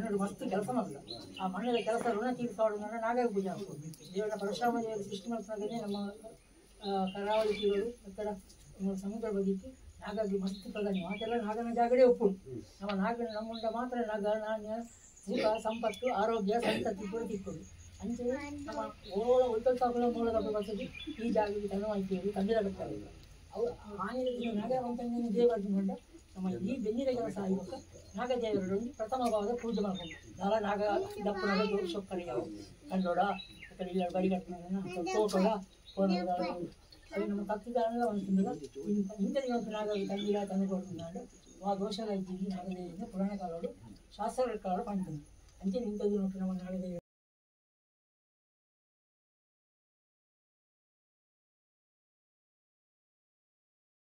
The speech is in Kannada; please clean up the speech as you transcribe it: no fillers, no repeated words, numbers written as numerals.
ಮಣ್ಣು ಮಸ್ತ್ ಕೆಲಸ ಮಾಡಿದ. ಆ ಮಣ್ಣಿನ ಕೆಲಸ ಋಣ ತೀರಿಸೋಣ ನಾಗ ಪೂಜೆ ಆಗ್ತದೆ. ದೇವರ ಪರಶುರಾಮ ದೇವರು ಸೃಷ್ಟಿ ಮಾಡ್ತಾಗೇ ನಮ್ಮ ಕರಾವಳಿ ತೀರಗಳು ಮತ್ತು ಸಮುದ್ರ ಬದಿಗೆ ನಾಗಾಗಿ ಮಸ್ತ್ ಪ್ರಧಾನಿ ಮಾತೆಲ್ಲ ನಾಗನ ಜಾಗಡೆ ಒಪ್ಪುಡು. ನಮ್ಮ ನಾಗನ ನಮ್ಮುಂಡ ಮಾತ್ರ ನಾಗ ನಾಣ್ಯ ಸುಖ ಸಂಪತ್ತು ಆರೋಗ್ಯ ಸಂತತಿ ಕೂಡ ತಿಕ್ಕೋದು. ಅಂಚೆ ನಮ್ಮ ಓಳ ಉಲ್ತಲ್ತಾಗಳ ಮೂಲದ ಬಸದಿ ಈ ಜಾಗಕ್ಕೆ ತನವಾಯ್ತೇವೆ ತಂದಿರ ಬೇಕಾಗಿದೆ. ಅವು ಆನೆಯ ನಾಗವಂತಂಗಿನ ದೇವರಕೊಂಡ ನಮ್ಮ ಈ ಬೆನ್ನಿನ ಕೆಲಸ ಆಗಿರುವಾಗ ನಾಗದೇವರೊಂದು ಪ್ರಥಮವಾದ ಪೂಜೆ ಮಾಡ್ಕೊಂಡು ನಾಲ ನಾಗ ದಪ್ಪು ನಾಗ ಜೋರು ಸೊಕ್ಕರಿ ಯಾವ ಕಂಡೋಡ ಕಡೆ ಇಲ್ಲ ಬಡಿ ಕಟ್ಟ ತೋಟೋಡ ಅದು ನಮ್ಮ ತಪ್ಪಿದಾರಲ್ಲ ಒಂದು ತಿಂಗಳ ಇಂಥದ್ದು ಒಂದು ನಾಗ ತಂದಿರ ತಂದು ಕೊಡ್తున్నాడు. ಆ ದೋಷಗಳ ಇದ್ದೀವಿ ನಾಗದೇವಿಯಿಂದ ಪುರಾಣ ಕಾಲಗಳು ಶಾಸ್ತ್ರ ಕಾಲಗಳು ಕಾಣ್ತದೆ. ಅಂಚೆ ಇಂಥದ್ದು ನೋಡ್ರಿ ನಮ್ಮ ನಾಗದೇವಿ